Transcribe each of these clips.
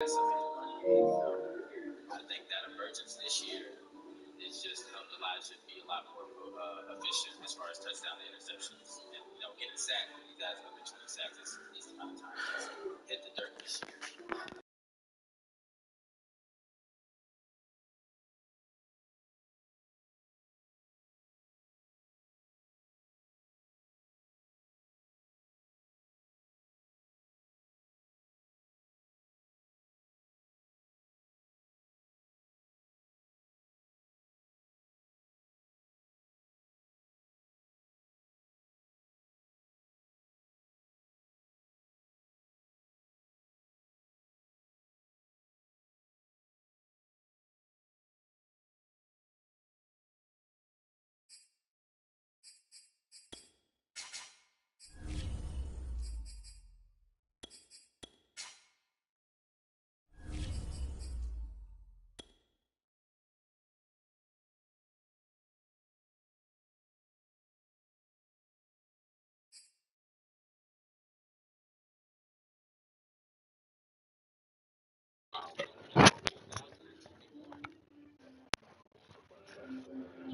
I think that emergence this year is just helped a lot. Should be a lot more efficient as far as touchdown to interceptions and getting sacked. You guys have been 20 sacks this amount of time. Just hit the dirt this year.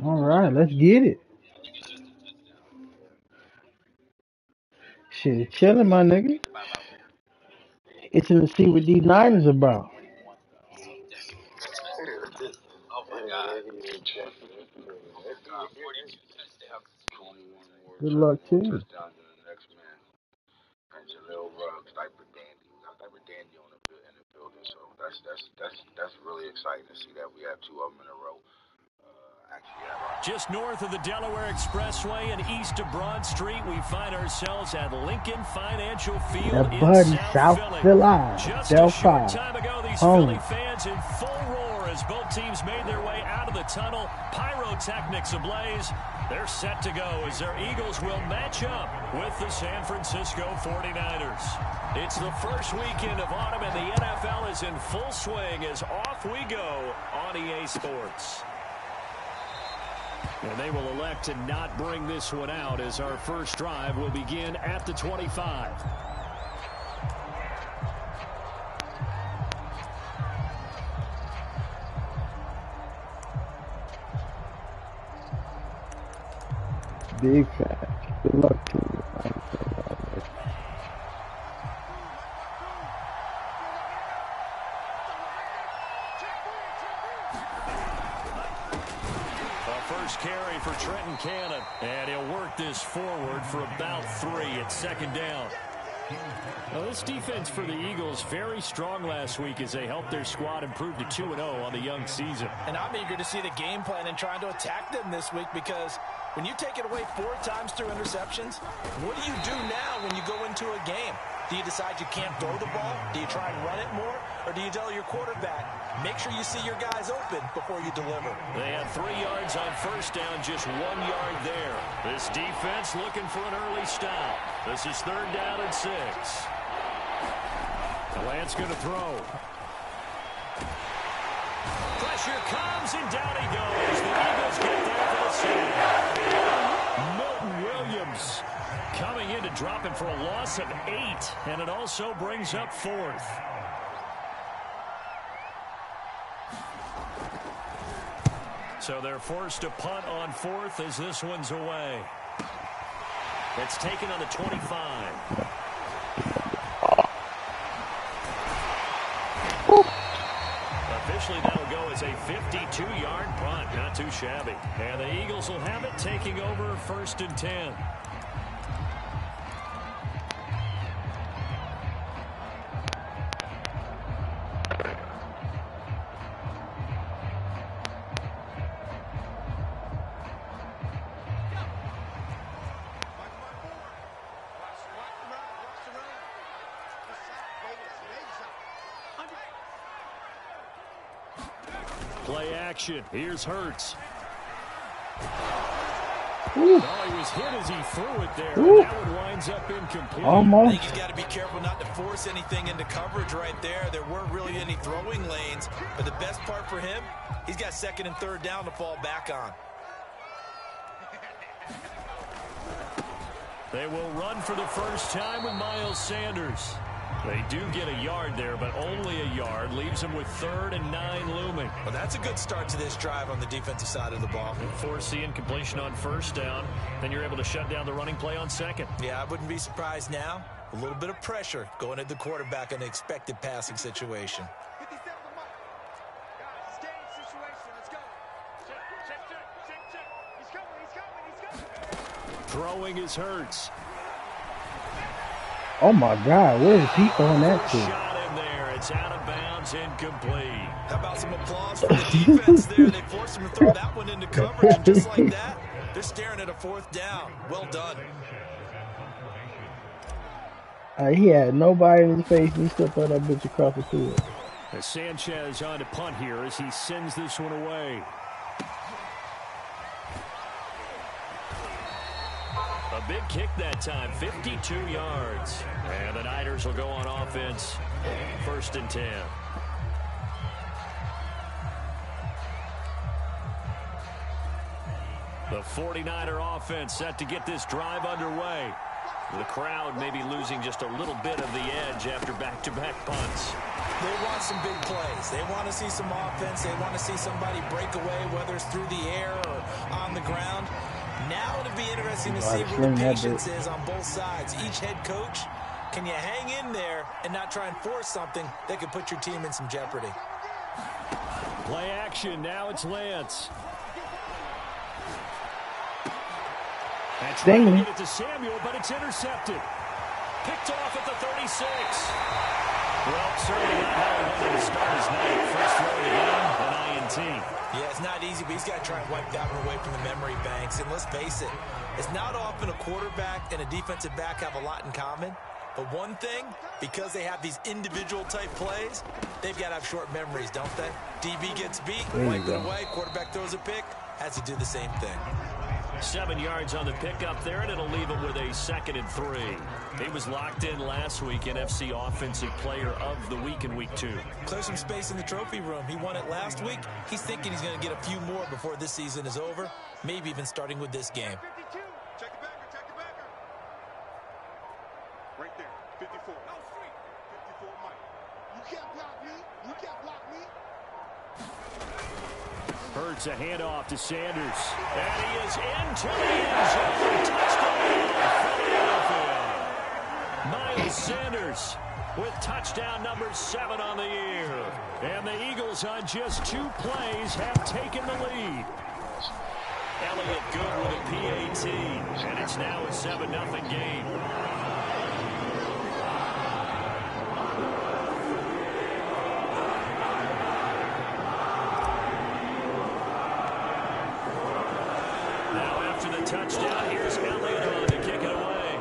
All right, let's get it. Shit, chilling, my nigga. Itching to see what these Niners about. Oh my God. Oh God. 42 touchdowns. Good luck to you. Touchdowns in the next man. And Jaleel Ruggs, diaper dandy. We got diaper dandy in the building. So that's really exciting to see that we have two of them in a row. Just north of the Delaware Expressway and east of Broad Street, we find ourselves at Lincoln Financial Field in South Philly. Just a short time ago, these Philly fans in full roar as both teams made their way out of the tunnel. Pyrotechnics ablaze. They're set to go as their Eagles will match up with the San Francisco 49ers. It's the first weekend of autumn, and the NFL is in full swing as off we go on EA Sports. And they will elect to not bring this one out as our first drive will begin at the 25. Big fact. Good luck to you. Carry for Trenton Cannon, and he'll work this forward for about 3 at second down. Well, this defense for the Eagles very strong last week as they helped their squad improve to 2-0 on the young season. And I'm eager to see the game plan and trying to attack them this week, because when you take it away 4 times through interceptions, what do you do now when you go into a game? Do you decide you can't throw the ball? Do you try and run it more? Or do you tell your quarterback, make sure you see your guys open before you deliver? They have 3 yards on first down, just 1 yard there. This defense looking for an early stop. This is 3rd down and 6. Lance going to throw. Pressure comes, and down he goes. The Eagles get there for the save. Milton Williams coming in to drop him for a loss of 8, and it also brings up 4th. So they're forced to punt on 4th as this one's away. It's taken on the 25. Officially, that will go as a 52-yard punt. Not too shabby. And the Eagles will have it, taking over 1st and 10. Play action. Here's Hurts. Ooh. Well, he was hit as he threw it there. And that one winds up incomplete. Almost. I think he's got to be careful not to force anything into coverage right there. There weren't really any throwing lanes. But the best part for him, he's got 2nd and 3rd down to fall back on. They will run for the first time with Miles Sanders. They do get a yard there, but only a yard. Leaves them with 3rd and 9 looming. Well, that's a good start to this drive on the defensive side of the ball. Force the incompletion on 1st down. Then you're able to shut down the running play on 2nd. Yeah, I wouldn't be surprised now. A little bit of pressure going at the quarterback in an expected passing situation. Throwing is Hurts. Oh my God, where is he throwing that to? Shot in there. It's out of bounds, incomplete. How about some applause for the defense there? They forced him to throw that one into coverage, and just like that, they're staring at a 4th down. Well done. He had nobody in his face, and he still threw that bitch across the field. As Sanchez on to punt here as he sends this one away. A big kick that time, 52 yards. And the Niners will go on offense, 1st and 10. The 49er offense set to get this drive underway. The crowd may be losing just a little bit of the edge after back-to-back punts. They want some big plays. They want to see some offense. They want to see somebody break away, whether it's through the air or on the ground. Now it'll be interesting to see where the patience is on both sides. Each head coach, can you hang in there and not try and force something that could put your team in some jeopardy? Play action. Now it's Lance. And trying to get it to Samuel, but it's intercepted. Picked off at the 36. Well, certainly not how he wanted to start his night. First throw of the game, an INT. Yeah, it's not easy, but he's got to try and wipe that one away from the memory banks. And let's face it, it's not often a quarterback and a defensive back have a lot in common. But one thing, because they have these individual type plays, they've got to have short memories, don't they? DB gets beat, wipe it away, quarterback throws a pick, has to do the same thing. 7 yards on the pickup there, and it'll leave it with a 2nd and 3. He was locked in last week, NFC Offensive Player of the Week in Week 2. Clear some space in the trophy room. He won it last week. He's thinking he's going to get a few more before this season is over, maybe even starting with this game. Check the backer. Right there, 54. No, 54, Mike. You can't block me. You can't block me. Hurts a handoff to Sanders. And he is into the end zone. Touchdown, Philadelphia. Miles Sanders with touchdown number 7 on the year. And the Eagles on just 2 plays have taken the lead. Elliott good with a PAT. And it's now a 7-0 game. Touchdown. Here's Elliott on to kick it away.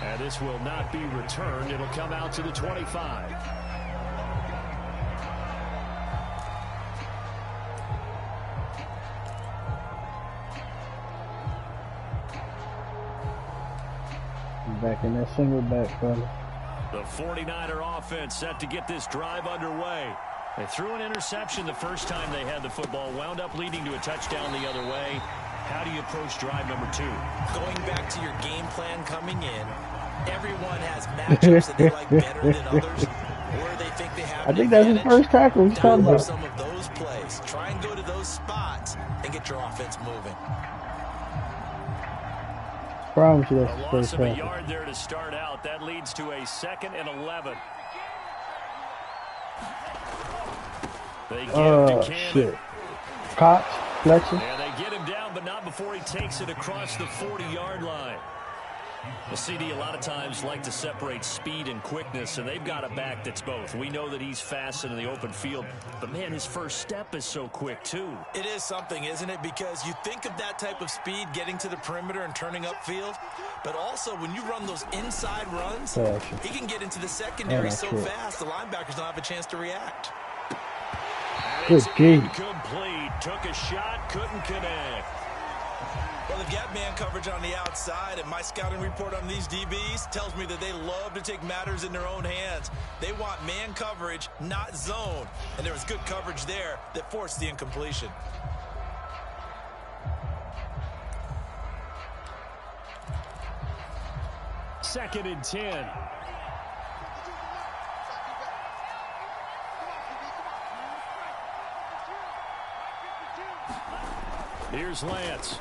And this will not be returned. It'll come out to the 25. Back in that single back, brother. The 49er offense set to get this drive underway. They threw an interception the first time they had the football, wound up leading to a touchdown the other way. How do you approach drive number 2? Going back to your game plan coming in, everyone has matchups that they like better than others, or they think they have I think that's his first tackle he's talking about. Some of those plays. Try and go to those spots and get your offense moving. Promise you that's a his loss first of a tackle. yard there to start out. That leads to a 2nd and 11. They give to Cannon. Shit. Cox, Fletcher. Yeah, they get him down, but not before he takes it across the 40-yard line. The CD a lot of times like to separate speed and quickness, and they've got a back that's both. We know that he's fast in the open field, but, man, his first step is so quick, too. It is something, isn't it? Because you think of that type of speed getting to the perimeter and turning upfield, but also when you run those inside runs, he can get into the secondary so fast the linebackers don't have a chance to react. Good game. Complete. Took a shot, couldn't connect. Well, they've got man coverage on the outside, and my scouting report on these DBs tells me that they love to take matters in their own hands. They want man coverage, not zone. And there was good coverage there that forced the incompletion. 2nd and 10. Here's Lance.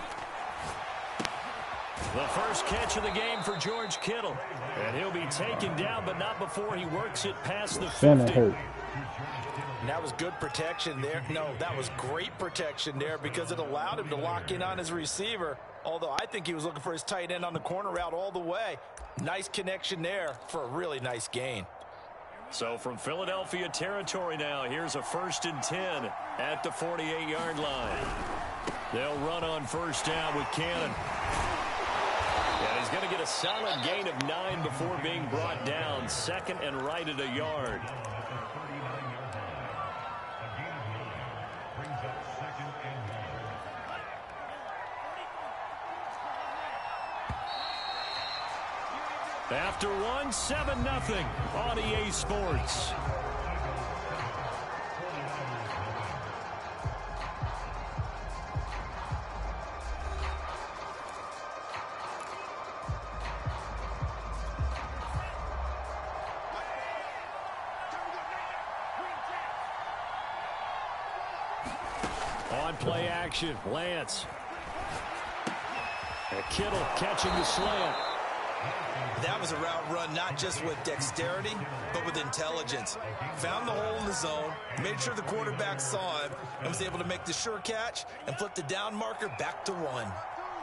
The first catch of the game for George Kittle. And he'll be taken down, but not before he works it past the 50. And that was good protection there. No, that was great protection there because it allowed him to lock in on his receiver. Although I think he was looking for his tight end on the corner route all the way. Nice connection there for a really nice gain. So from Philadelphia territory now, here's a 1st and 10 at the 48-yard line. They'll run on 1st down with Cannon. And he's going to get a solid gain of 9 before being brought down. 2nd and right at a yard. After one, 7-0 on EA Sports. On play action, Lance. And Kittle catching the slant. That was a route run not just with dexterity, but with intelligence. Found the hole in the zone, made sure the quarterback saw him, and was able to make the sure catch and flip the down marker back to 1.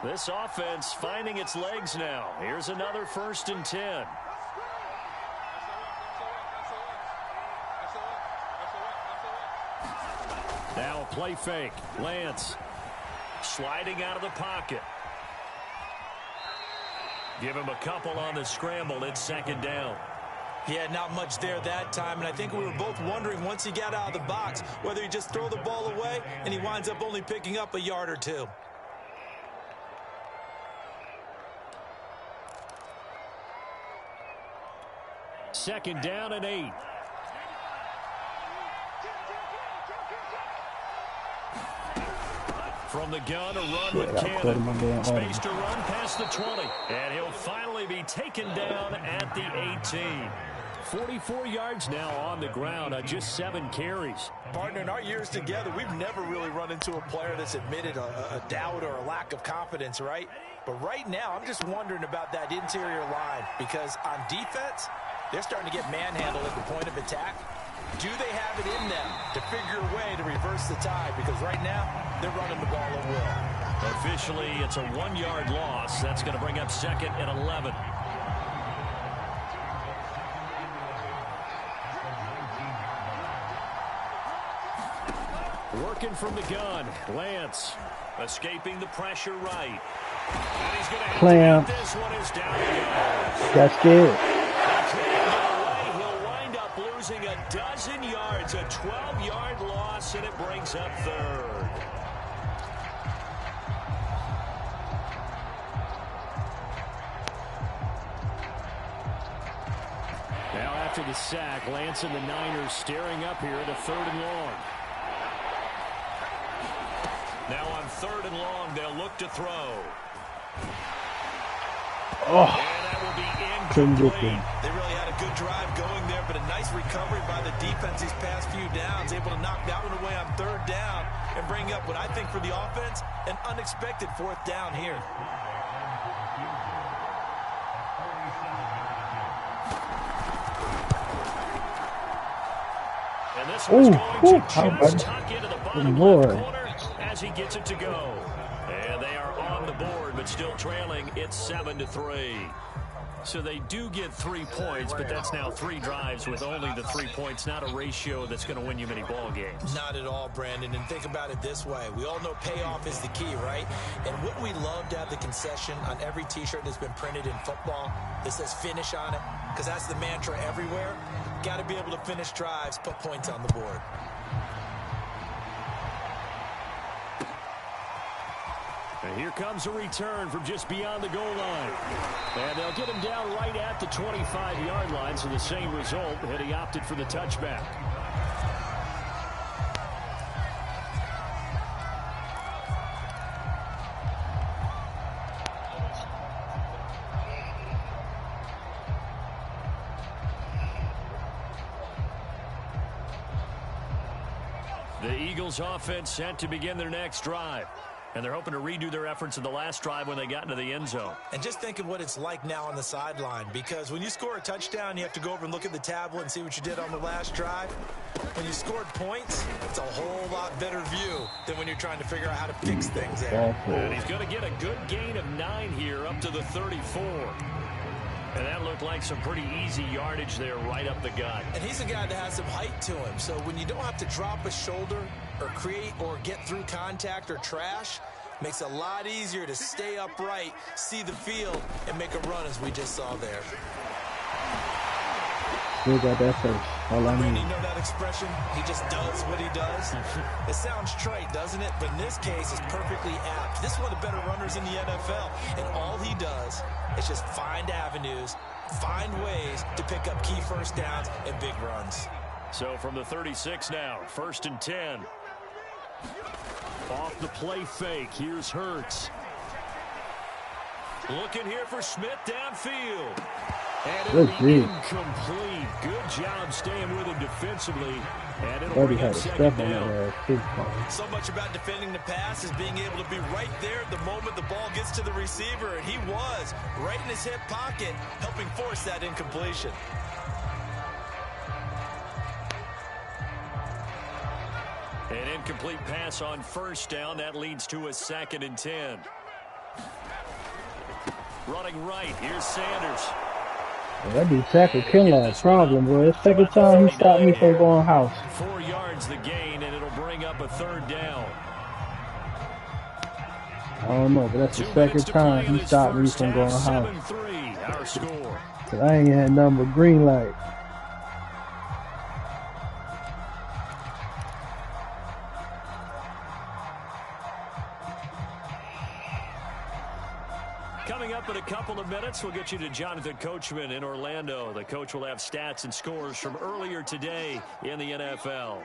This offense finding its legs now. Here's another 1st and 10. Now a play fake. Lance sliding out of the pocket. Give him a couple on the scramble. It's 2nd down. Yeah, not much there that time, and I think we were both wondering once he got out of the box whether he just throw the ball away and he winds up only picking up a yard or 2. Second down and 8. From the gun, a run with Cannon. Space to run past the 20. And he'll finally be taken down at the 18. 44 yards now on the ground on just 7 carries. Partner, in our years together, we've never really run into a player that's admitted a doubt or a lack of confidence, right? But right now, I'm just wondering about that interior line because on defense, they're starting to get manhandled at the point of attack. Do they have it in them to figure a way to reverse the tide? Because right now, they're running the ball at will. Officially, it's a 1-yard loss. That's going to bring up 2nd and 11. Working from the gun. Lance escaping the pressure right. And he's going to have to get this one is down. That's good. He'll wind up losing a dozen yards, a 12-yard loss, and it brings up 3rd. Now after the sack, Lance and the Niners staring up here at a 3rd and long. Now on 3rd and long, they'll look to throw. Oh, and that will be incomplete. They really had a good drive going there, but a nice recovery by the defense these past few downs, able to knock that one away on 3rd down and bring up what I think for the offense, an unexpected 4th down here. And this one's going to just tuck into the bottom left corner as he gets it to go. And they are on the board, but still trailing. It's 7-3. So they do get 3 points, but that's now 3 drives with only the 3 points. Not a ratio that's going to win you many ball games. Not at all, Brandon. And think about it this way. We all know payoff is the key, right? And wouldn't we love to have the concession on every T-shirt that's been printed in football that says finish on it? Because that's the mantra everywhere. Got to be able to finish drives, put points on the board. And here comes a return from just beyond the goal line. And they'll get him down right at the 25-yard line, so the same result, and he opted for the touchback. The Eagles offense set to begin their next drive. And they're hoping to redo their efforts in the last drive when they got into the end zone. And just think of what it's like now on the sideline, because when you score a touchdown, you have to go over and look at the tablet and see what you did on the last drive. When you scored points, it's a whole lot better view than when you're trying to figure out how to fix things there. And he's going to get a good gain of 9 here up to the 34. And that looked like some pretty easy yardage there right up the gut. And he's a guy that has some height to him. So when you don't have to drop a shoulder or create or get through contact or trash, makes it a lot easier to stay upright, see the field, and make a run as we just saw there. We got that first. All I Randy, need. you know that expression? He just does what he does. It sounds trite, doesn't it? But in this case, it's perfectly apt. This is one of the better runners in the NFL. And all he does is just find avenues, find ways to pick up key first downs and big runs. So from the 36 now, 1st and 10. Off the play fake, here's Hurts. Looking here for Smith downfield. And it'll be incomplete. Good job staying with him defensively. And it'll bring up second down. So much about defending the pass is being able to be right there the moment the ball gets to the receiver. And he was right in his hip pocket, helping force that incompletion. An incomplete pass on 1st down. That leads to a 2nd and 10. Running right. Here's Sanders. Well, that dude tackled Kinlaw. Problem, boy. The second time he stopped me from going house. 4 yards the gain, and it'll bring up a 3rd down. I don't know, but that's the second time he stopped me from going house. 7-3, our score. Cause I ain't had nothing but green light. Coming up in a couple of minutes, we'll get you to Jonathan Coachman in Orlando. The coach will have stats and scores from earlier today in the NFL.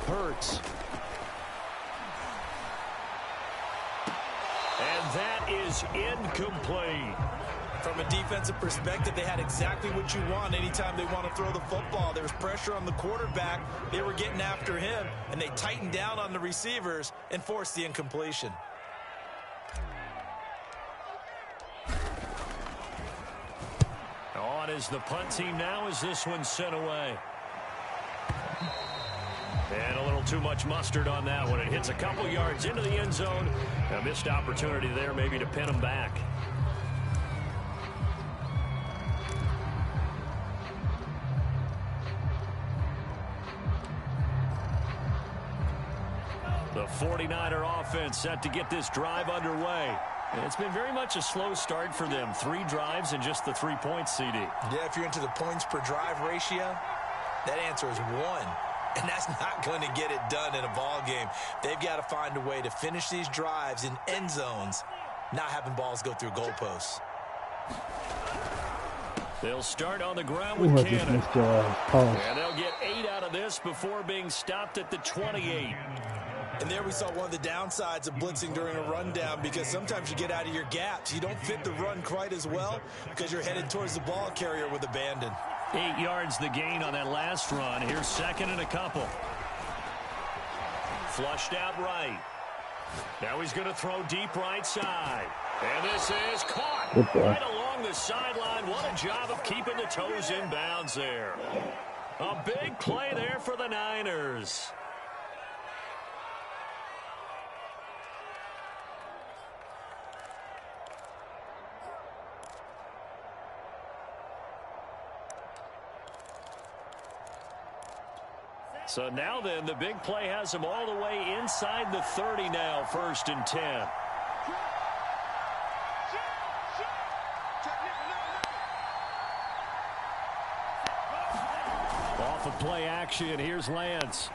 Hurts. And that is incomplete. From a defensive perspective, they had exactly what you want anytime they want to throw the football. There was pressure on the quarterback. They were getting after him, and they tightened down on the receivers and forced the incompletion. On is the punt team now as this one's sent away. And a little too much mustard on that one. It hits a couple yards into the end zone. A missed opportunity there maybe to pin them back. The 49er offense set to get this drive underway. And it's been very much a slow start for them. 3 drives and just the 3 points, CD. Yeah, if you're into the points per drive ratio, that answer is 1. And that's not going to get it done in a ball game. They've got to find a way to finish these drives in end zones, not having balls go through goalposts. They'll start on the ground with Cannon. And they'll get 8 out of this before being stopped at the 28. And there we saw one of the downsides of blitzing during a rundown, because sometimes you get out of your gaps. You don't fit the run quite as well because you're headed towards the ball carrier with abandon. 8 yards the gain on that last run. Here's 2nd and a couple. Flushed out right. Now he's going to throw deep right side. And this is caught right along the sideline. What a job of keeping the toes in bounds there. A big play there for the Niners. So now then, the big play has them all the way inside the 30 now, 1st and 10. Off of play action, here's Lance.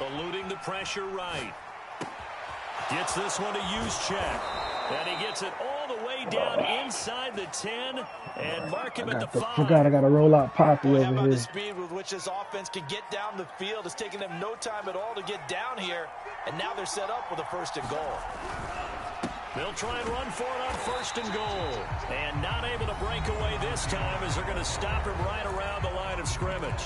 Eluding the pressure right. Gets this one to Juszczyk. And he gets it all the way down inside the 10 and mark him at the 5. Forgot I got to roll out Poppy over here. The speed with which this offense can get down the field. It's taking them no time at all to get down here. And now they're set up with a 1st and goal. They'll try and run for it on 1st and goal. And not able to break away this time as they're going to stop him right around the line of scrimmage.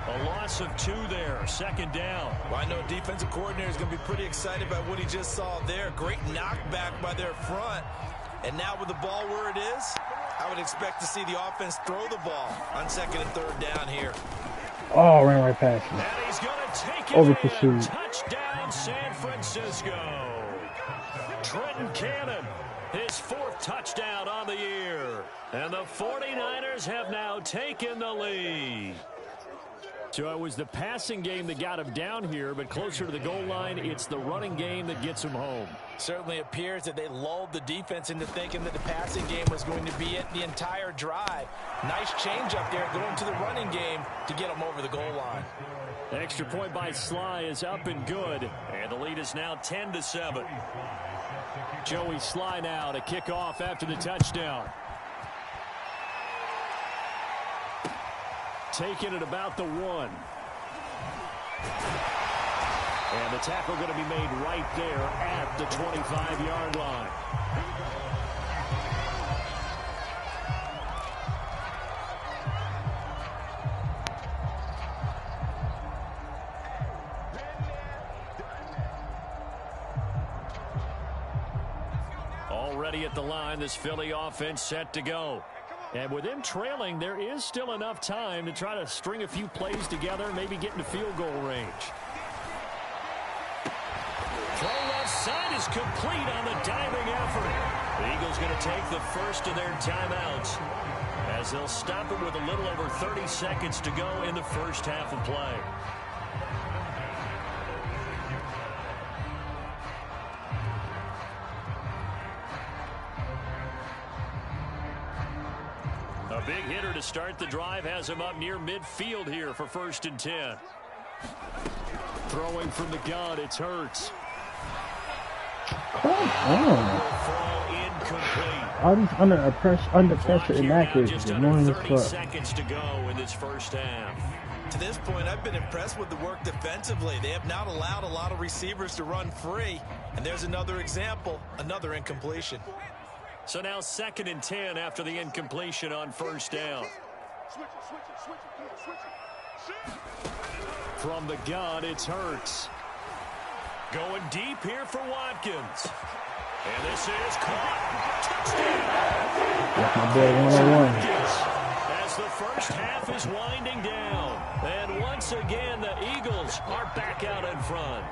A loss of 2 there, 2nd down. Well, I know defensive coordinator is going to be pretty excited by what he just saw there. Great knockback by their front. And now with the ball where it is, I would expect to see the offense throw the ball on 2nd and 3rd down here. Oh, ran right past him. And he's going to take it Over in. pursuit. Touchdown, San Francisco. Trenton Cannon, his 4th touchdown on the year. And the 49ers have now taken the lead. So it was the passing game that got him down here, but closer to the goal line, it's the running game that gets him home. Certainly appears that they lulled the defense into thinking that the passing game was going to be it the entire drive. Nice change up there going to the running game to get them over the goal line. Extra point by Sly is up and good, and the lead is now 10-7. Joey Sly now to kick off after the touchdown. Taking it about the 1. And the tackle going to be made right there at the 25-yard line. Already at the line, this Philly offense set to go. And with them trailing, there is still enough time to try to string a few plays together, maybe get into field goal range. Throw left side is complete on the diving effort. The Eagles going to take the first of their timeouts as they'll stop it with a little over 30 seconds to go in the first half of play. A big hitter to start the drive has him up near midfield here for 1st and 10. Throwing from the gun, it's Hurts. Come on. Fall incomplete. All these under pressure inaccuracies Just is under annoying as 30 fuck. seconds to go in this first half. To this point, I've been impressed with the work defensively. They have not allowed a lot of receivers to run free. And there's another example, another incompletion. So now 2nd and 10 after the incompletion on 1st down. From the gun, it's Hurts. Going deep here for Watkins. And this is caught. Touchdown. That's my boy 101. As the first half is winding down. And once again, the Eagles are back out in front.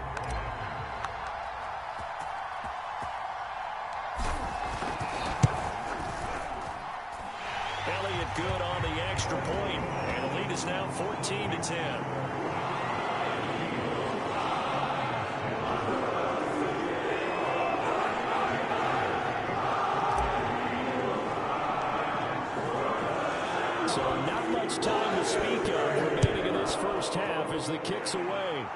Elliott good on the extra point, and the lead is now 14-10. So not much time to speak of remaining in this first half as the kick's away.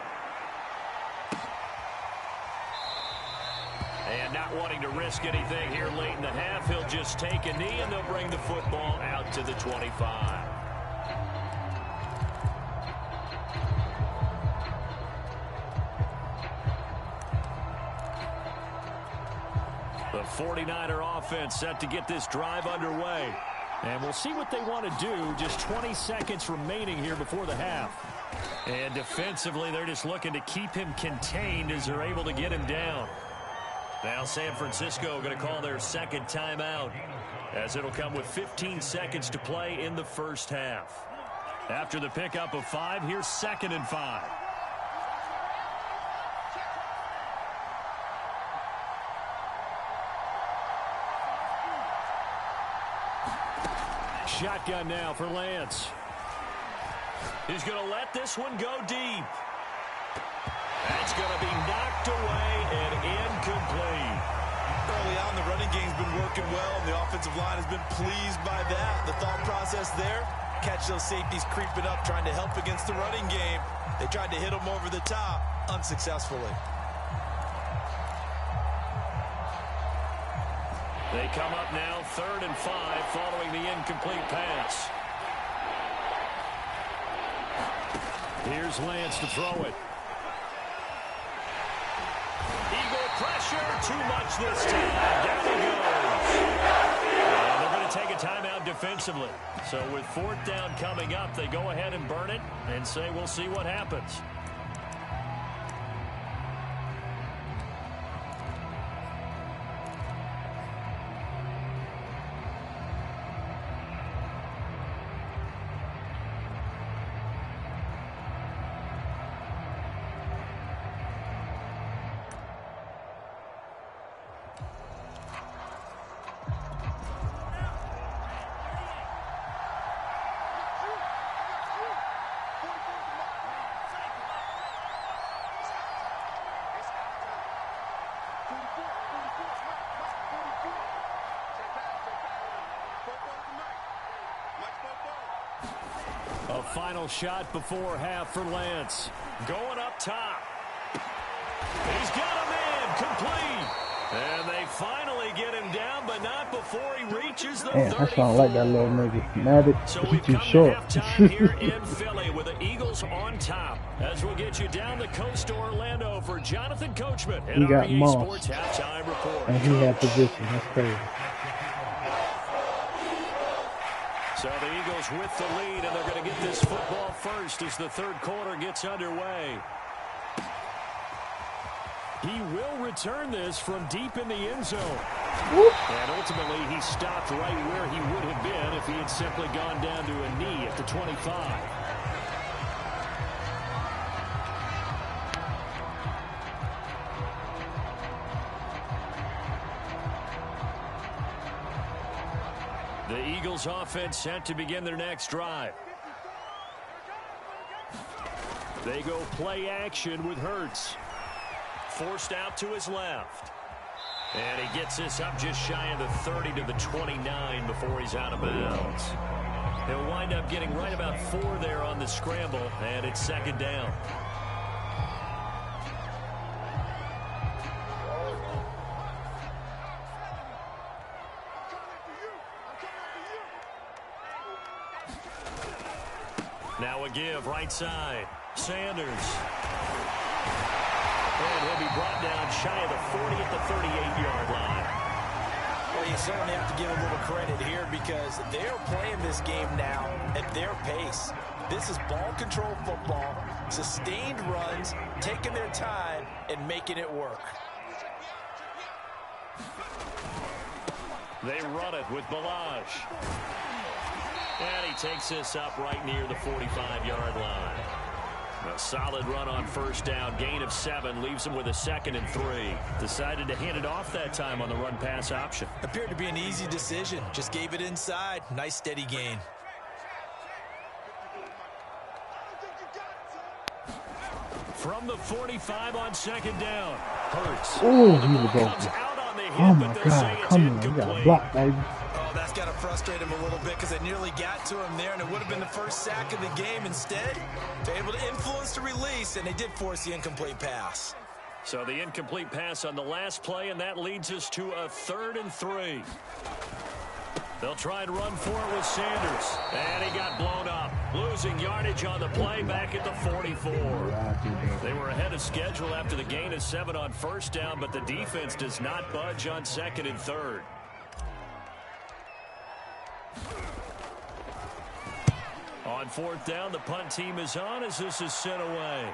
And not wanting to risk anything here late in the half, he'll just take a knee and they'll bring the football out to the 25. The 49er offense set to get this drive underway. And we'll see what they want to do. Just 20 seconds remaining here before the half. And defensively, they're just looking to keep him contained as they're able to get him down. Now San Francisco going to call their 2nd timeout as it'll come with 15 seconds to play in the first half. After the pickup of 5, here's 2nd and 5. Shotgun now for Lance. He's going to let this one go deep. That's going to be knocked away and incomplete. Early on, the running game's been working well, and the offensive line has been pleased by that. The thought process there, catch those safeties creeping up, trying to help against the running game. They tried to hit them over the top, unsuccessfully. They come up now 3rd and 5 following the incomplete pass. Here's Lance to throw it. Eagle pressure, too much this time. Down he goes. And they're going to take a timeout defensively. So with 4th down coming up, they go ahead and burn it and say we'll see what happens. A final shot before half for Lance. Going up top. He's got a man complete. And they finally get him down, but not before he reaches the 34. I sound like that little nigga. Mad So he's we've too come short. to halftime here in Philly with the Eagles on top. As we'll get you down the coast to Orlando for Jonathan Coachman and He got REA Moss. Sports Halftime Report. And he had position. That's crazy. So the Eagles with the lead, and they're going to get this football first as the 3rd quarter gets underway. He will return this from deep in the end zone. Whoop. And ultimately, he stopped right where he would have been if he had simply gone down to a knee at the 25. The Eagles offense set to begin their next drive. They go play action with Hurts. Forced out to his left. And he gets this up just shy of the 30 to the 29 before he's out of bounds. He'll wind up getting right about 4 there on the scramble, and it's 2nd down. Now a give right side. Sanders. And he'll be brought down shy of the 40 at the 38-yard line. Well, you certainly have to give a little credit here because they're playing this game now at their pace. This is ball control football, sustained runs, taking their time, and making it work. They run it with Balazs. And he takes this up right near the 45-yard line. A solid run on 1st down. Gain of 7 leaves him with a 2nd and 3. Decided to hand it off that time on the run-pass option. Appeared to be an easy decision. Just gave it inside. Nice steady gain. From the 45 on 2nd down. Hurts. Oh, he was Comes open. out on the hit, Oh but my they'll say God, it's come on, you got incomplete. blocked, baby. Oh, that's got to frustrate him a little bit because they nearly got to him there, and it would have been the first sack of the game. Instead, they're able to influence the release, and they did force the incomplete pass. So the incomplete pass on the last play, and that leads us to a 3rd and 3. They'll try and run for it with Sanders. And he got blown up. Losing yardage on the play back at the 44. They were ahead of schedule after the gain of 7 on 1st down, but the defense does not budge on 2nd and 3rd. On 4th down, the punt team is on as this is sent away.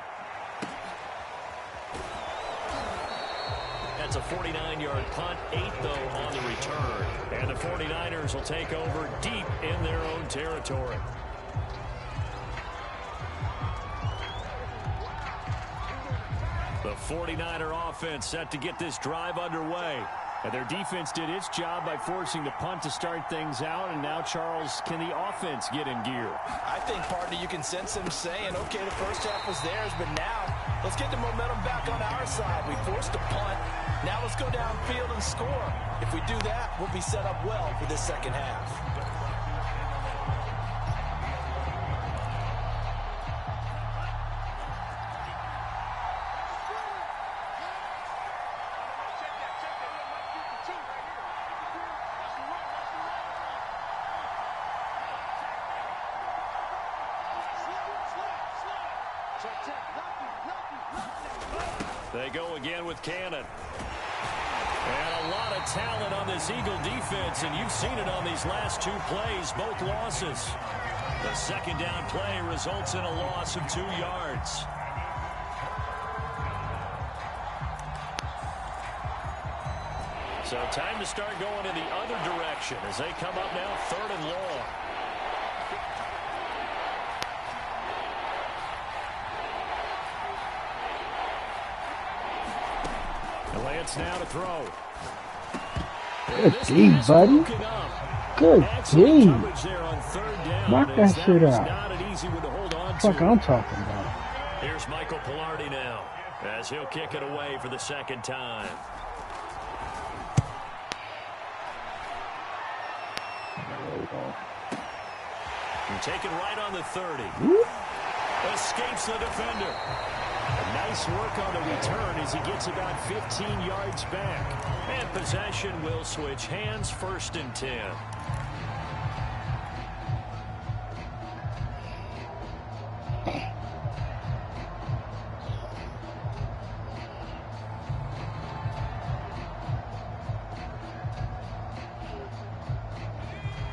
That's a 49-yard punt, 8 though on the return. And the 49ers will take over deep in their own territory. The 49er offense set to get this drive underway. And their defense did its job by forcing the punt to start things out. And now, Charles, can the offense get in gear? I think, partner, you can sense them saying, okay, the first half was theirs, but now let's get the momentum back on our side. We forced a punt. Now let's go downfield and score. If we do that, we'll be set up well for this 2nd half. Check. They go again with Cannon. And a lot of talent on this Eagle defense, and you've seen it on these last two plays, both losses. The second down play results in a loss of 2 yards. So time to start going in the other direction as they come up now 3rd and long. Lance now to throw. Good D, buddy. Good D. Knock that shit out. Fuck I'm talking about. Here's Michael Pilardi now as he'll kick it away for the second time. And taken right on the 30. Escapes the defender. Nice work on the return as he gets about 15 yards back. And possession will switch hands, 1st and 10.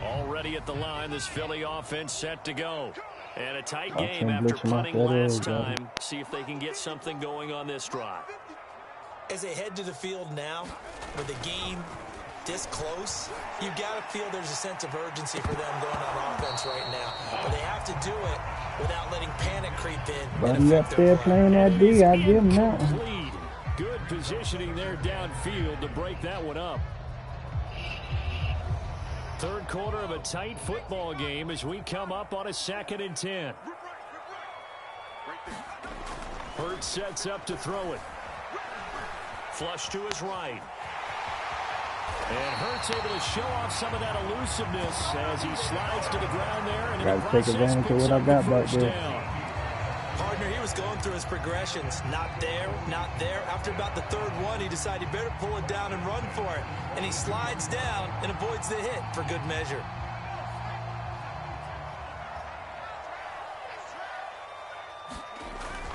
Already at the line, this Philly offense set to go. And a tight game after punting last time. See if they can get something going on this drive. As they head to the field now, with the game this close, you've got to feel there's a sense of urgency for them going on offense right now. But they have to do it without letting panic creep in. But he up there playing that D, I give him that one. Good positioning there downfield to break that one up. Third quarter of a tight football game as we come up on a 2nd and 10. Hurts sets up to throw it. Flush to his right. And Hurts able to show off some of that elusiveness as he slides to the ground there. And got to take advantage of what I got back there. Partner, he was going through his progressions. Not there, not there. After about the 3rd one, he decided he better pull it down and run for it. And he slides down and avoids the hit for good measure.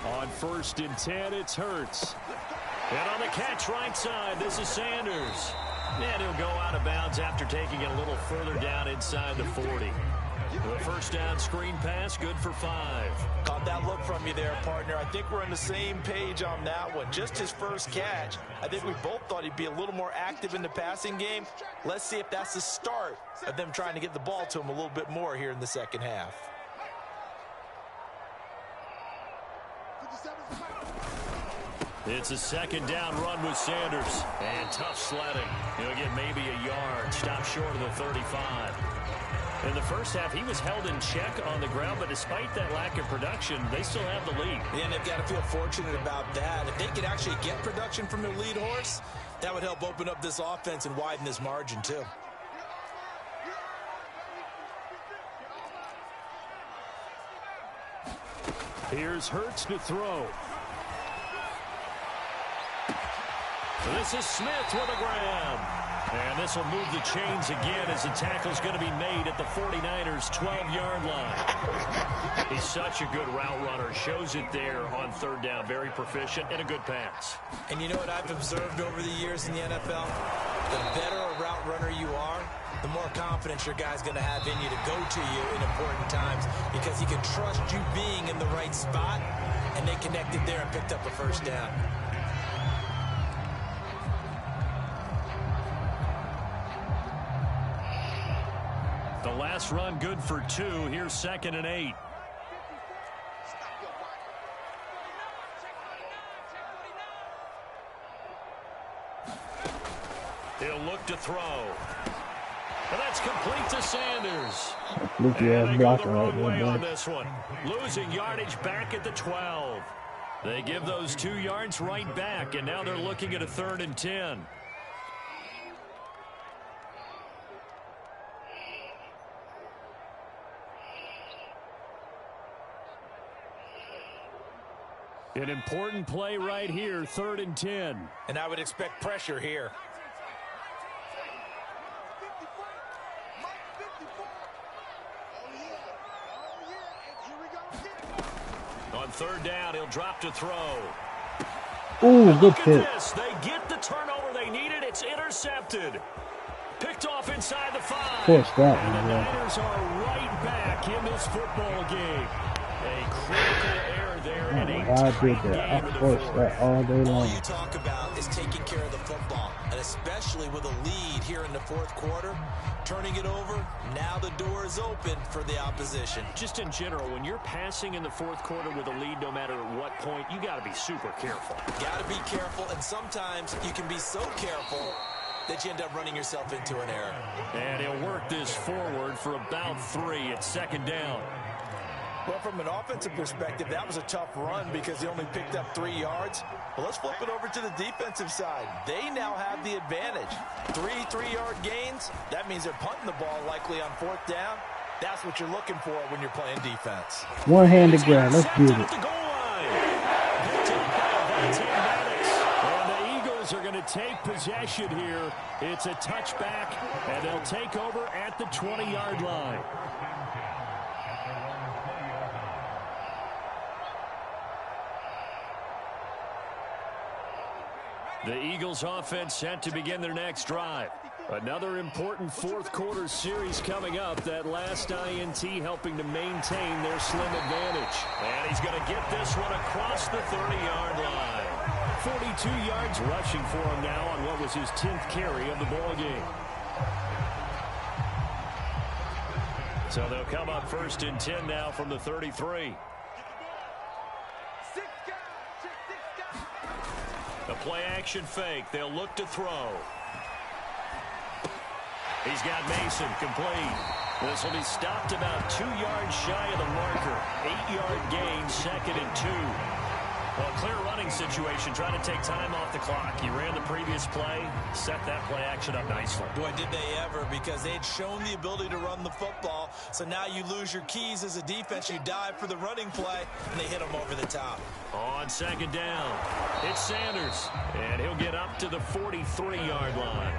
On 1st and 10, it's Hurts. And on the catch right side, this is Sanders. And he'll go out of bounds after taking it a little further down inside the 40. The first down screen pass, good for 5. Caught that look from you there, partner. I think we're on the same page on that one. Just his first catch. I think we both thought he'd be a little more active in the passing game. Let's see if that's the start of them trying to get the ball to him a little bit more here in the second half. It's a 2nd down run with Sanders. And tough sledding. He'll get maybe a yard. Stop short of the 35. In the first half, he was held in check on the ground, but despite that lack of production, they still have the lead. Yeah, and they've got to feel fortunate about that. If they could actually get production from their lead horse, that would help open up this offense and widen this margin, too. Here's Hurts to throw. This is Smith with a grab. And this will move the chains again as the tackle's going to be made at the 49ers' 12-yard line. He's such a good route runner. Shows it there on 3rd down. Very proficient and a good pass. And you know what I've observed over the years in the NFL? The better a route runner you are, the more confidence your guy's going to have in you to go to you in important times because he can trust you being in the right spot, and they connected there and picked up a first down. The last run good for 2. Here's 2nd and 8. He'll look to throw. And that's complete to Sanders. And they go the wrong way on this one. Losing yardage back at the 12. They give those 2 yards right back, and now they're looking at a 3rd and 10. An important play right here, 3rd and 10. And I would expect pressure here. third down. He'll drop to throw. Ooh, good Look pick. at this. They get the turnover they needed. It's intercepted. Picked off inside the 5. Force that and one, the yeah. Niners are right back in this football game. A critical error there in a I tight did game that. in I the forced fourth. that all day All long. you talk about is taking care of the football, and especially with a lead here in the fourth quarter, turning it over, now the door is open for the opposition. Just in general, when you're passing in the fourth quarter with a lead, no matter at what point, you got to be super careful. Got to be careful, and sometimes you can be so careful that you end up running yourself into an error. And he'll work this forward for about 3 at second down. Well, from an offensive perspective, that was a tough run because he only picked up 3 yards. But let's flip it over to the defensive side. They now have the advantage. 3 3-yard gains. That means they're punting the ball likely on fourth down. That's what you're looking for when you're playing defense. One-handed grab. Let's get it. And the Eagles are going to take possession here. It's a touchback, and they'll take over at the 20-yard line. The Eagles offense set to begin their next drive. Another important fourth quarter series coming up. That last INT helping to maintain their slim advantage. And he's going to get this one across the 30-yard line. 42 yards rushing for him now on what was his 10th carry of the ball game. So they'll come up first and 10 now from the 33. A play-action fake. They'll look to throw. He's got Mason complete. This will be stopped about 2 yards shy of the marker. 8-yard gain, 2nd and 2. Well, clear running situation, trying to take time off the clock. He ran the previous play, set that play action up nicely. Boy, did they ever, because they'd shown the ability to run the football. So now you lose your keys as a defense. You dive for the running play, and they hit them over the top. On second down, it's Sanders, and he'll get up to the 43-yard line.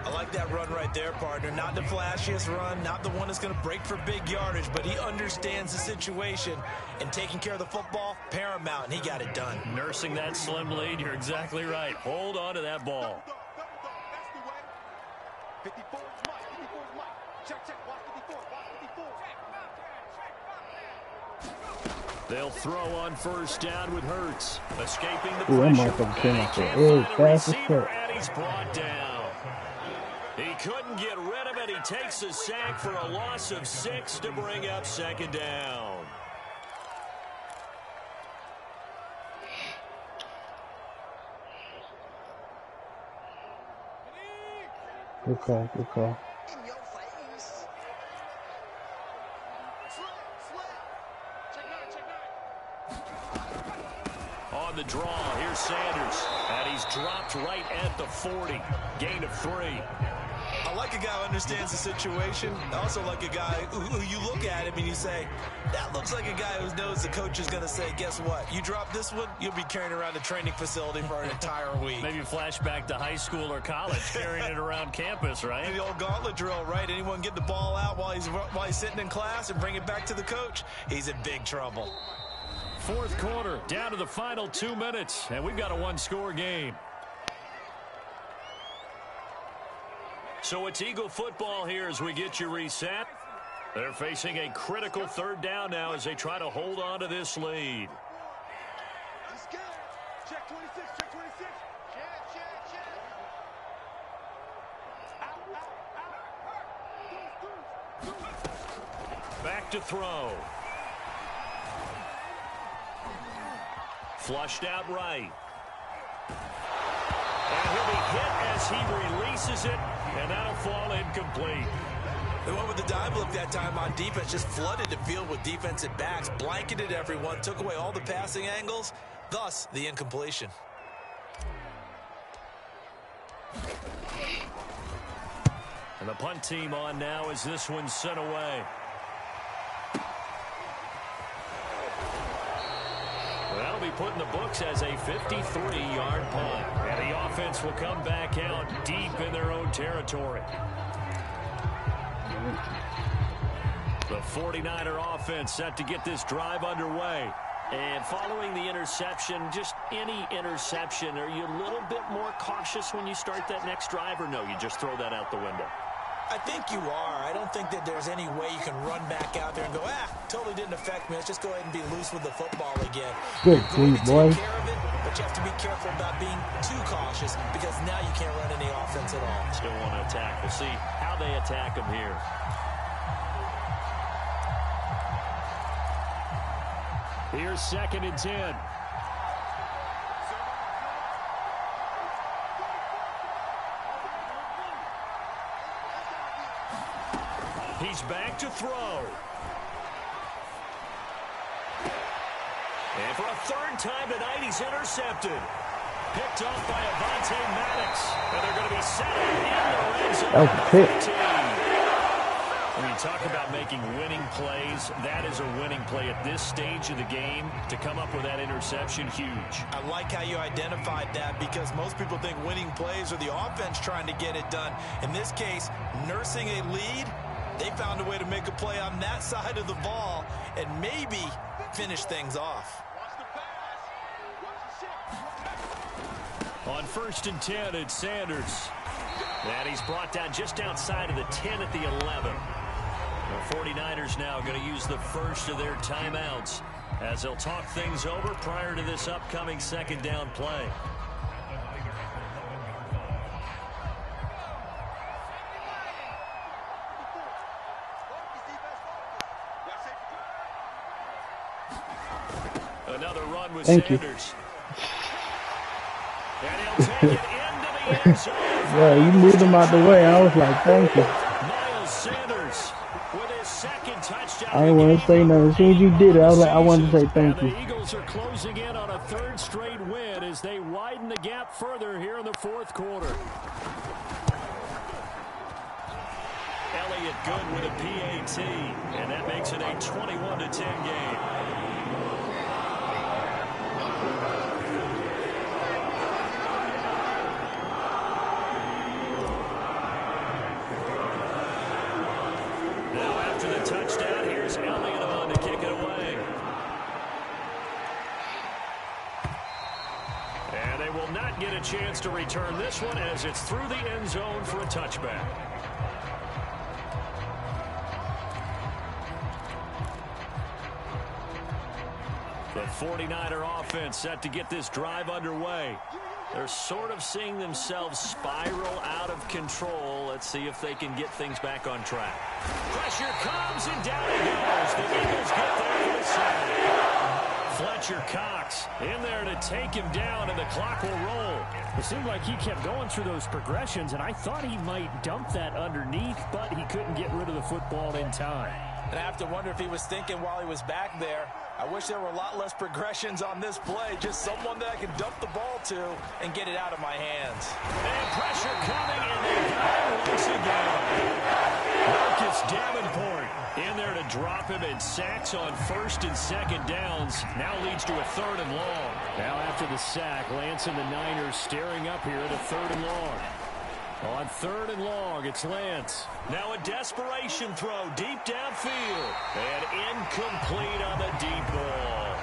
I like that run right there, partner. Not the flashiest run, not the one that's going to break for big yardage, but he understands the situation, and taking care of the football, paramount, and he got it done. Nursing that slim lead, you're exactly right. Hold on to that ball. That's the way. 54 is Mike. 54 is Mike. Check, check. Watch 54. Watch 54. They'll throw on first down with Hurts. Escaping the Ooh, that pressure. motherfucker came He out there. can't Hey, find a fast as receiver, fuck. and he's brought down. He couldn't get rid of it. He takes a sack for a loss of 6 to bring up second down. Good call, good call. In your face. Slip. Check 9. On the draw, here's Sanders. And he's dropped right at the 40. Gain of 3. I like a guy who understands the situation. I also like a guy who you look at him and you say, that looks like a guy who knows the coach is going to say, guess what? You drop this one, you'll be carrying around the training facility for an entire week. Maybe flashback to high school or college, carrying it around campus, right? The old gauntlet drill, right? Anyone get the ball out while he's sitting in class and bring it back to the coach? He's in big trouble. Fourth quarter, down to the final 2 minutes, and we've got a one-score game. So it's Eagle football here as we get you reset. They're facing a critical third down now as they try to hold on to this lead. He's scared. Check 26. Check 26. Check. Out. Back to throw. Flushed out right. And he'll be hit as he releases it, and that'll fall incomplete. They went with the dive look that time on defense, just flooded the field with defensive backs, blanketed everyone, took away all the passing angles, thus the incompletion. And the punt team on now as this one's sent away. That'll be put in the books as a 53-yard punt. And the offense will come back out deep in their own territory. The 49er offense set to get this drive underway. And following the interception, just any interception, are you a little bit more cautious when you start that next drive, or no, you just throw that out the window? I think you are. I don't think that there's any way you can run back out there and go, totally didn't affect me. Let's just go ahead and be loose with the football again. Good You're going to boy. take care of it, but you have to be careful about being too cautious because now you can't run any offense at all. Still want to attack. We'll see how they attack them here. Here's 2nd and 10. He's back to throw. And for a 3rd time tonight, he's intercepted. Picked off by Avonte Maddox. And they're going to be set in the red zone. That was a pick. When you talk about making winning plays, that is a winning play at this stage of the game. To come up with that interception, huge. I like how you identified that because most people think winning plays are the offense trying to get it done. In this case, nursing a lead, they found a way to make a play on that side of the ball and maybe finish things off. On 1st and 10, it's Sanders. And he's brought down just outside of the 10 at the 11. The 49ers now going to use the first of their timeouts as they'll talk things over prior to this upcoming 2nd down play. Another run with Sanders. And he'll take it into the end zone. Yeah, you moved him out the way. I was like, thank you. Miles Sanders with his 2nd touchdown. I didn't want to say nothing. As soon as you did it, I was like, I wanted to say thank you. The Eagles are closing in on a 3rd straight win as they widen the gap further here in the 4th quarter. Elliott good with a PAT, and that makes it a 21-10 game. After the touchdown, here's Elliott on to kick it away. And they will not get a chance to return this one as it's through the end zone for a touchback. The 49er offense set to get this drive underway. They're sort of seeing themselves spiral out of control. Let's see if they can get things back on track. Pressure comes, and down he goes. The Eagles get there for the sack. Fletcher Cox in there to take him down, and the clock will roll. It seemed like he kept going through those progressions, and I thought he might dump that underneath, but he couldn't get rid of the football in time. And I have to wonder if he was thinking while he was back there, I wish there were a lot less progressions on this play. Just someone that I can dump the ball to and get it out of my hands. And pressure coming, and they got it once again. Marcus Davenport in there to drop him, and sacks on 1st and 2nd downs. Now leads to a 3rd and long. Now after the sack, Lance and the Niners staring up here at a 3rd and long. On 3rd and long, it's Lance. Now a desperation throw deep downfield. And incomplete on the deep ball.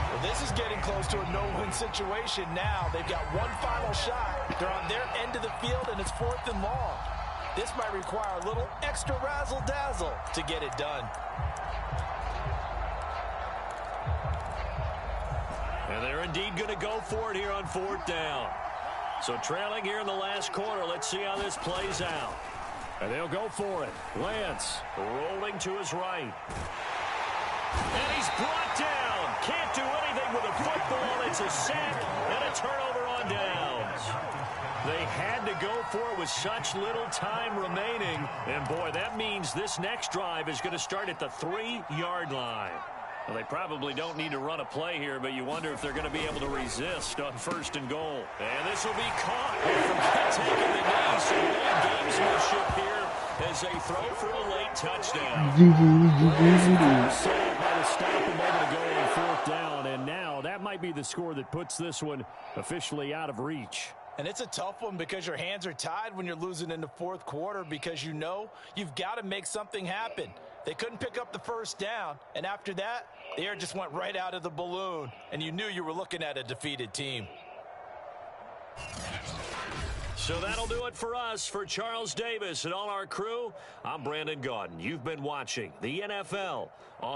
Well, this is getting close to a no-win situation now. They've got one final shot. They're on their end of the field, and it's 4th and long. This might require a little extra razzle-dazzle to get it done. And they're indeed going to go for it here on 4th down. So trailing here in the last quarter, let's see how this plays out. And they'll go for it. Lance rolling to his right. And he's brought down. Can't do anything with a football. It's a sack and a turnover on downs. They had to go for it with such little time remaining. And, boy, that means this next drive is going to start at the 3-yard line. Well, they probably don't need to run a play here, but you wonder if they're going to be able to resist on 1st and goal. And this will be caught. Forget taking the knee. So gamesmanship here as they throw for a late touchdown. Set up by the stop and able to go on 4th down. And now that might be the score that puts this one officially out of reach. And it's a tough one because your hands are tied when you're losing in the 4th quarter because you know you've got to make something happen. They couldn't pick up the first down, and after that, the air just went right out of the balloon, and you knew you were looking at a defeated team. So that'll do it for us. For Charles Davis and all our crew, I'm Brandon Gaudin. You've been watching the NFL on